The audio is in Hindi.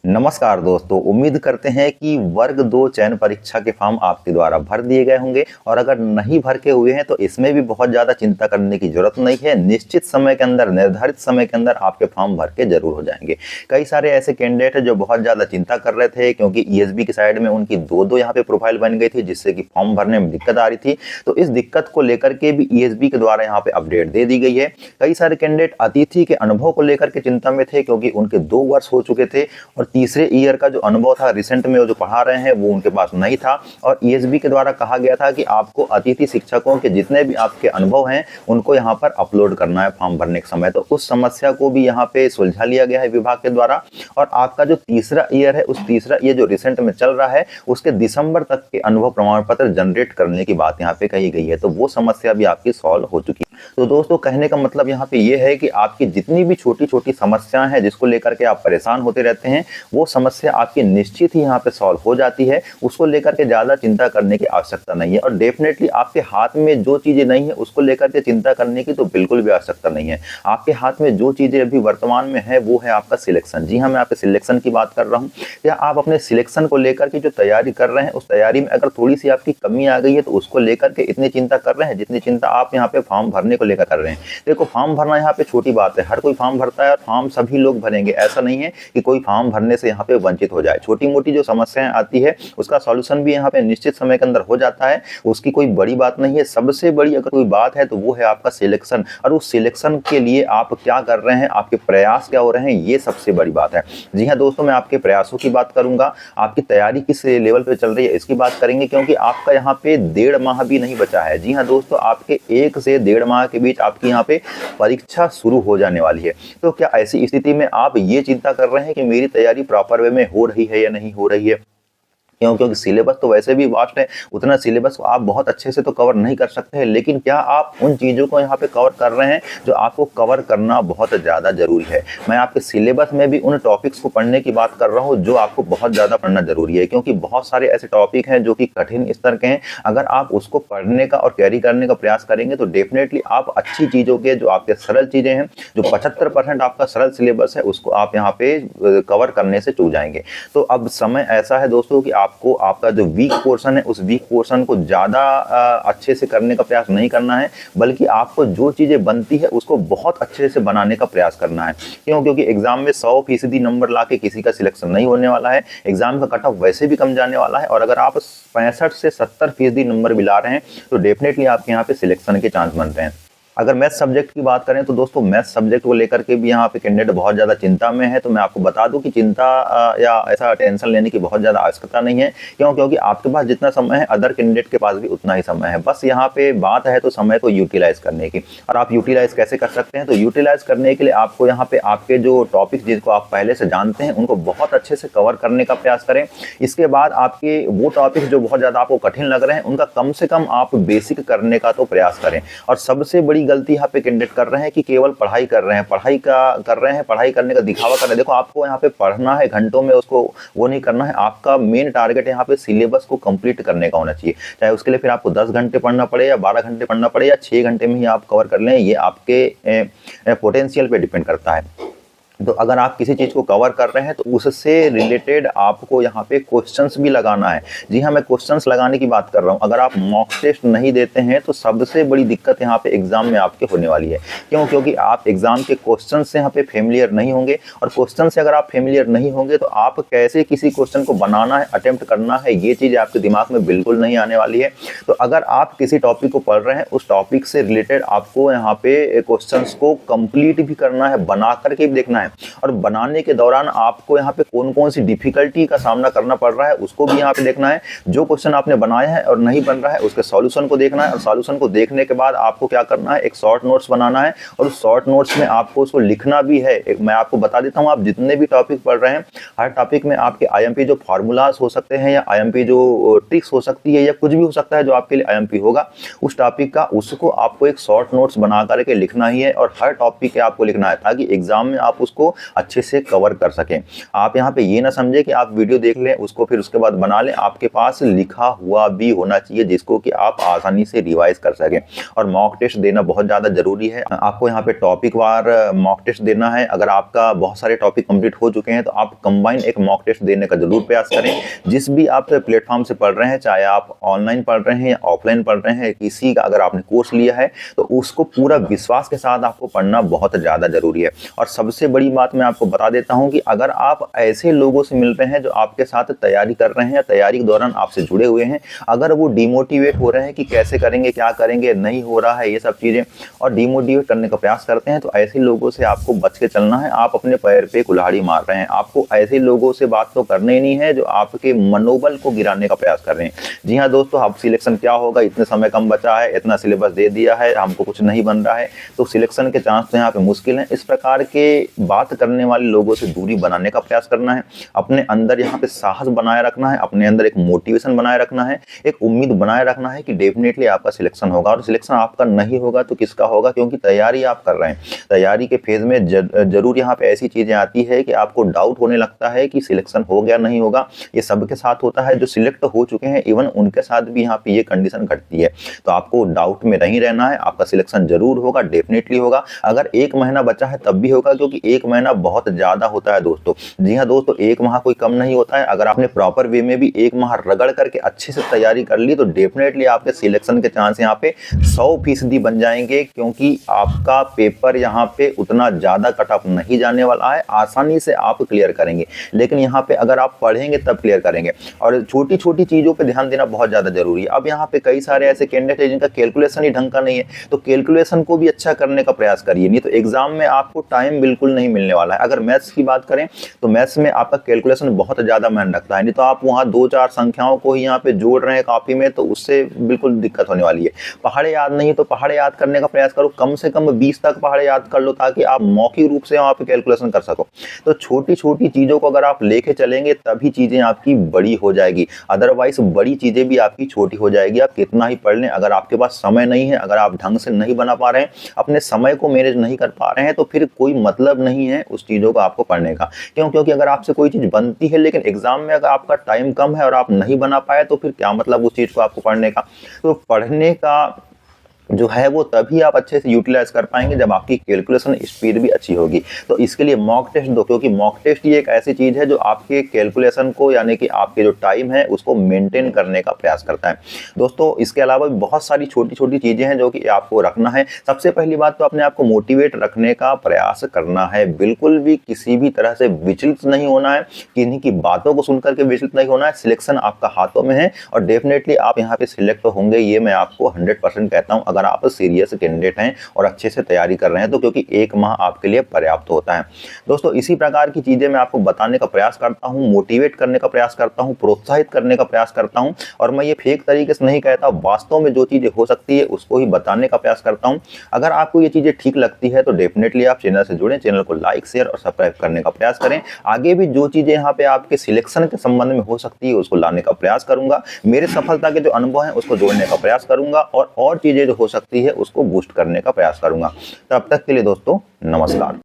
नमस्कार दोस्तों, उम्मीद करते हैं कि वर्ग 2 चयन परीक्षा के फॉर्म आपके द्वारा भर दिए गए होंगे और अगर नहीं भर के हुए हैं तो इसमें भी बहुत ज़्यादा चिंता करने की जरूरत नहीं है। निश्चित समय के अंदर, निर्धारित समय के अंदर आपके फॉर्म भर के जरूर हो जाएंगे। कई सारे ऐसे कैंडिडेट हैं जो बहुत ज़्यादा चिंता कर रहे थे क्योंकि ईएसबी की साइड में उनकी दो यहाँ पे प्रोफाइल बन गई थी जिससे कि फॉर्म भरने में दिक्कत आ रही थी। तो इस दिक्कत को लेकर के भी ईएसबी के द्वारा यहाँ पे अपडेट दे दी गई है। कई सारे कैंडिडेट अतिथि के अनुभव को लेकर के चिंता में थे क्योंकि उनके 2 वर्ष हो चुके थे और तीसरे ईयर का जो अनुभव था रिसेंट में वो जो पढ़ा रहे हैं वो उनके पास नहीं था। और ईएसबी के द्वारा कहा गया था कि आपको अतिथि शिक्षकों के जितने भी आपके अनुभव हैं उनको यहाँ पर अपलोड करना है फॉर्म भरने के समय। तो उस समस्या को भी यहाँ पे सुलझा लिया गया है विभाग के द्वारा। और आपका जो तीसरा ईयर है, उस तीसरा ईयर जो रिसेंट में चल रहा है उसके दिसंबर तक के अनुभव प्रमाण पत्र जनरेट करने की बात यहाँ पे कही गई है। तो वो समस्या भी आपकी सॉल्व हो चुकी है। तो दोस्तों, कहने का मतलब यहाँ पे ये है कि आपकी जितनी भी छोटी छोटी समस्याएं हैं जिसको लेकर के आप परेशान होते रहते हैं वो समस्या आपकी निश्चित ही यहाँ पे सॉल्व हो जाती है। उसको लेकर के ज़्यादा चिंता करने की आवश्यकता नहीं है। और डेफिनेटली आपके हाथ में जो चीज़ें नहीं है उसको लेकर के चिंता करने की तो बिल्कुल भी आवश्यकता नहीं है। आपके हाथ में जो चीज़ें अभी वर्तमान में है वो है आपका सिलेक्शन। जी हाँ, मैं आपके सिलेक्शन की बात कर रहा हूँ। या आप अपने सिलेक्शन को लेकर के जो तैयारी कर रहे हैं उस तैयारी में अगर थोड़ी सी आपकी कमी आ गई है तो उसको लेकर के इतनी चिंता कर रहे हैं जितनी चिंता आप यहाँ पे फॉर्म भरने को लेकर कर रहे हैं। देखो, फॉर्म भरना यहाँ पे छोटी बात है। हर कोई फॉर्म भरता है और फॉर्म सभी लोग भरेंगे। ऐसा नहीं है कि कोई फॉर्म भरने से यहाँ पे वंचित हो जाए। छोटी मोटी जो समस्याएं आती है उसका सॉल्यूशन भी यहाँ पे निश्चित समय के अंदर हो जाता है। उसकी कोई बड़ी बात नहीं है। सबसे बड़ी अगर कोई बात है तो वो है आपका सिलेक्शन। और उस सिलेक्शन के लिए आप क्या कर रहे हैं, आपके प्रयास क्या हो रहे हैं, ये सबसे बड़ी बात है। जी हाँ दोस्तों, मैं आपके प्रयासों की बात करूंगा। आपकी तैयारी किस लेवल पे चल रही है इसकी बात करेंगे क्योंकि आपका यहाँ पे 1.5 माह भी नहीं बचा है। जी हाँ दोस्तों, आपके 1 से 1.5 माह के बीच आपकी यहाँ पे परीक्षा शुरू हो जाने वाली है। तो क्या ऐसी स्थिति में आप ये चिंता कर रहे हैं कि मेरी तैयारी प्रॉपर वे में हो रही है या नहीं हो रही है? क्योंकि सिलेबस तो वैसे भी वास्ट है। उतना सिलेबस को आप बहुत अच्छे से तो कवर नहीं कर सकते हैं, लेकिन क्या आप उन चीज़ों को यहाँ पे कवर कर रहे हैं जो आपको कवर करना बहुत ज़्यादा जरूरी है। मैं आपके सिलेबस में भी उन टॉपिक्स को पढ़ने की बात कर रहा हूँ जो आपको बहुत ज़्यादा पढ़ना जरूरी है क्योंकि बहुत सारे ऐसे टॉपिक हैं जो कि कठिन स्तर के हैं। अगर आप उसको पढ़ने का और कैरी करने का प्रयास करेंगे तो डेफिनेटली आप अच्छी चीज़ों के जो आपके सरल चीज़ें हैं, जो 75% आपका सरल सिलेबस है उसको आप यहाँ पे कवर करने से चूक जाएंगे। तो अब समय ऐसा है दोस्तों कि आपको आपका जो वीक पोर्शन है उस वीक पोर्शन को ज़्यादा अच्छे से करने का प्रयास नहीं करना है, बल्कि आपको जो चीज़ें बनती है उसको बहुत अच्छे से बनाने का प्रयास करना है। क्योंकि एग्जाम में 100% नंबर ला के किसी का सिलेक्शन नहीं होने वाला है। एग्जाम का कट ऑफ वैसे भी कम जाने वाला है और अगर आप 65 से 70% नंबर भी ला रहे हैं तो डेफिनेटली आपके यहाँ पे सिलेक्शन के चांस बन रहे हैं। अगर मैथ सब्जेक्ट की बात करें तो दोस्तों, मैथ सब्जेक्ट को लेकर के भी यहाँ पे कैंडिडेट बहुत ज़्यादा चिंता में है। तो मैं आपको बता दूं कि चिंता या ऐसा टेंशन लेने की बहुत ज़्यादा आवश्यकता नहीं है। क्योंकि आपके पास जितना समय है अदर कैंडिडेट के पास भी उतना ही समय है। बस यहाँ पे बात है तो समय को यूटिलाइज करने की। और आप यूटिलाइज कैसे कर सकते हैं? तो यूटिलाइज करने के लिए आपको यहाँ पे आपके जो टॉपिक्स जिनको आप पहले से जानते हैं उनको बहुत अच्छे से कवर करने का प्रयास करें। इसके बाद आपके वो टॉपिक्स जो बहुत ज़्यादा आपको कठिन लग रहे हैं उनका कम से कम आप बेसिक करने का तो प्रयास करें। और सबसे बड़ी गलती यहाँ पे कैंडिडेट कर रहे हैं कि केवल पढ़ाई कर रहे हैं, पढ़ाई करने का दिखावा कर रहे हैं। देखो, आपको यहाँ पे पढ़ना है घंटों में, उसको वो नहीं करना है। आपका मेन टारगेट यहाँ पे सिलेबस को कंप्लीट करने का होना चाहिए। चाहे उसके लिए फिर आपको 10 घंटे पढ़ना पड़े या 12 घंटे पढ़ना पड़े या 6 घंटे में ही आप कवर कर लें, ये आपके पोटेंशियल पे डिपेंड करता है। तो अगर आप किसी चीज़ को कवर कर रहे हैं तो उससे रिलेटेड आपको यहाँ पे क्वेश्चंस भी लगाना है। जी हाँ, मैं क्वेश्चंस लगाने की बात कर रहा हूँ। अगर आप मॉक टेस्ट नहीं देते हैं तो सबसे बड़ी दिक्कत यहाँ पे एग्जाम में आपके होने वाली है। क्योंकि आप एग्जाम के क्वेश्चन से यहाँ पे फेमिलियर नहीं होंगे और क्वेश्चन से अगर आप फेमिलियर नहीं होंगे तो आप कैसे किसी क्वेश्चन को बनाना है, अटेम्प्ट करना है, ये चीज़ आपके दिमाग में बिल्कुल नहीं आने वाली है। तो अगर आप किसी टॉपिक को पढ़ रहे हैं उस टॉपिक से रिलेटेड आपको यहाँ पे क्वेश्चन को कंप्लीट भी करना है, बना करके भी देखना है। और बनाने के दौरान आपको यहाँ पे कौन कौन सी डिफिकल्टी का सामना करना पड़ रहा है उसको भी यहाँ पे देखना है। जो क्वेश्चन आपने बनाया है और नहीं बन रहा है उसके सॉल्यूशन को देखना है। और सॉल्यूशन को देखने के बाद आपको क्या करना है, एक शॉर्ट नोट्स बनाना है और उस शॉर्ट नोट्स में आपको उसको लिखना भी है। मैं आपको बता देता हूँ, आप जितने भी टॉपिक पढ़ रहे हैं हर टॉपिक में आपके आईएमपी जो फार्मूलाज हो सकते हैं या आईएमपी जो ट्रिक्स हो सकती है या कुछ भी हो सकता है जो आपके लिए आईएमपी होगा उस टॉपिक का, उसको आपको एक शॉर्ट नोट्स बना करके लिखना ही है। और हर टॉपिक के आपको लिखना है ताकि एग्जाम में आप उसको को अच्छे से कवर कर सकें। आप यहाँ पे ये ना समझे कि आप वीडियो देख लें उसको फिर उसके बाद बना लें, आपके पास लिखा हुआ भी होना चाहिए जिसको कि आप आसानी से रिवाइज कर सकें। और मॉक टेस्ट देना बहुत ज़्यादा जरूरी है। आपको यहाँ पे टॉपिक वार मॉक टेस्ट देना है। अगर आपका बहुत सारे टॉपिक कंप्लीट हो चुके हैं तो आप कंबाइन एक मॉक टेस्ट देने का जरूर प्रयास करें। जिस भी आप प्लेटफॉर्म से पढ़ रहे हैं, चाहे आप ऑनलाइन पढ़ रहे हैं या ऑफलाइन पढ़ रहे हैं, किसी का अगर आपने कोर्स लिया है तो उसको पूरा विश्वास के साथ आपको पढ़ना बहुत ज़्यादा जरूरी है। और सबसे बड़ी बात मैं आपको बता देता हूँ कि अगर आप ऐसे लोगों से मिल रहे हैं जो आपके साथ तैयारी कर रहे हैं या तैयारी के दौरान आपसे जुड़े हुए हैं, अगर वो डिमोटिवेट हो रहे हैं कि कैसे करेंगे, क्या करेंगे, नहीं हो रहा है, ये सब चीज़ें, और डिमोटिवेट करने का प्रयास करते हैं, तो ऐसे लोगों से आपको बच के चलना है। आप अपने पैर पे कुल्हाड़ी मार रहे हैं। आपको ऐसे लोगों से बात तो करनी ही नहीं है जो आपके मनोबल को गिराने का प्रयास कर रहे हैं। जी हाँ दोस्तों, अब सिलेक्शन क्या होगा, इतने समय कम बचा है, इतना सिलेबस दे दिया है, हमको कुछ नहीं बन रहा है, तो सिलेक्शन के चांस तो यहाँ पे मुश्किल है। इस प्रकार के बात करने वाले लोगों से दूरी बनाने का प्रयास करना है। अपने अंदर यहाँ पे साहस बनाए रखना है, अपने अंदर एक मोटिवेशन बनाए रखना है, एक उम्मीद बनाए रखना है कि डेफिनेटली आपका सिलेक्शन होगा। और सिलेक्शन आपका नहीं होगा तो किसका होगा, क्योंकि तैयारी आप कर रहे हैं। तैयारी के फेज में जरूर यहाँ पे ऐसी चीजें आती है कि आपको डाउट होने लगता है कि सिलेक्शन हो गया नहीं होगा। ये सबके साथ होता है, जो सिलेक्ट हो चुके हैं इवन उनके साथ भी यहाँ पे ये कंडीशन घटती है। तो आपको डाउट में नहीं रहना है, आपका सिलेक्शन जरूर होगा, डेफिनेटली होगा। अगर 1 महीना बचा है तब भी होगा, क्योंकि 1 महीना बहुत ज्यादा होता है दोस्तों। जी हाँ दोस्तों, 1 माह कोई कम नहीं होता है। अगर आपने प्रॉपर वे में भी 1 माह रगड़ करके अच्छे से तैयारी कर ली तो डेफिनेटली आपके सिलेक्शन के चांस यहाँ पे 100% बन जाएंगे, क्योंकि आपका पेपर यहाँ पे उतना ज्यादा कट ऑफ नहीं जाने वाला है। आसानी से आप क्लियर करेंगे। लेकिन यहाँ पे अगर आप पढ़ेंगे तब क्लियर करेंगे। और छोटी छोटी चीजों पे ध्यान देना बहुत ज्यादा जरूरी है। अब यहाँ पे कई सारे ऐसे कैंडिडेट हैं जिनका कैलकुलेशन ही ढंग का नहीं है, तो कैलकुलेशन को भी अच्छा करने का प्रयास करिए, नहीं तो एग्जाम में आपको टाइम बिल्कुल नहीं मिलने वाला है। अगर मैथ्स की बात करें तो मैथ्स में आपका कैलकुलेशन बहुत ज्यादा मायने रखता है, नहीं तो आप वहाँ 2-4 संख्याओं को ही यहाँ पे जोड़ रहे हैं कॉपी में, तो उससे बिल्कुल दिक्कत होने वाली है। पहाड़े याद नहीं है तो पहाड़े याद करने का प्रयास करो, कम से कम 20 तक पहाड़े याद कर लो, ताकि आप मौखिक रूप से वहाँ पे कैलकुलेशन कर सको। तो छोटी छोटी चीजों को अगर आप लेके चलेंगे तभी चीजें आपकी बड़ी हो जाएगी, अदरवाइज बड़ी चीजें भी आपकी छोटी हो जाएगी। आप कितना ही पढ़ लें, अगर आपके पास समय नहीं है, अगर आप ढंग से नहीं बना पा रहे हैं, अपने समय को मैनेज नहीं कर पा रहे हैं, तो फिर कोई मतलब नहीं है उस चीजों को आपको पढ़ने का। क्यों? क्योंकि अगर आपसे कोई चीज बनती है लेकिन एग्जाम में अगर आपका टाइम कम है और आप नहीं बना पाए, तो फिर क्या मतलब उस चीज को आपको पढ़ने का। तो पढ़ने का जो है वो तभी आप अच्छे से यूटिलाइज कर पाएंगे जब आपकी कैलकुलेशन स्पीड भी अच्छी होगी। तो इसके लिए मॉक टेस्ट दो, क्योंकि मॉक टेस्ट ही एक ऐसी चीज है जो आपके कैलकुलेशन को, यानी कि आपके जो टाइम है उसको मेंटेन करने का प्रयास करता है दोस्तों। इसके अलावा भी बहुत सारी छोटी छोटी चीजें हैं जो कि आपको रखना है। सबसे पहली बात तो अपने आप को मोटिवेट रखने का प्रयास करना है, बिल्कुल भी किसी भी तरह से विचलित नहीं होना है, किन्हीं की बातों को सुनकर के विचलित नहीं होना है। सिलेक्शन आपका हाथों में है और डेफिनेटली आप यहाँ पे सिलेक्ट होंगे, ये मैं आपको 100% कहता हूँ, अगर आप सीरियस कैंडिडेट हैं और अच्छे से तैयारी कर रहे हैं तो, क्योंकि 1 माह आपके लिए पर्याप्त होता है दोस्तों। इसी प्रकार की चीजें मैं आपको बताने का प्रयास करता हूं, मोटिवेट करने का प्रयास करता हूं, प्रोत्साहित करने का प्रयास करता हूं, और मैं ये फेक तरीके से नहीं कहता, वास्तव में जो चीजें हो सकती है उसको ही बताने का प्रयास करता हूं। अगर आपको ये चीजें ठीक लगती है तो डेफिनेटली आप चैनल से जुड़ें, चैनल को लाइक, शेयर और सब्सक्राइब करने का प्रयास करें। आगे भी जो चीजें यहाँ पे आपके सिलेक्शन के संबंध में हो सकती है उसको लाने का प्रयास करूंगा। मेरे सफलता के जो अनुभव है उसको जोड़ने का प्रयास करूंगा, और चीजें जो हो सकती है उसको बूस्ट करने का प्रयास करूंगा। तब तक के लिए दोस्तों नमस्कार।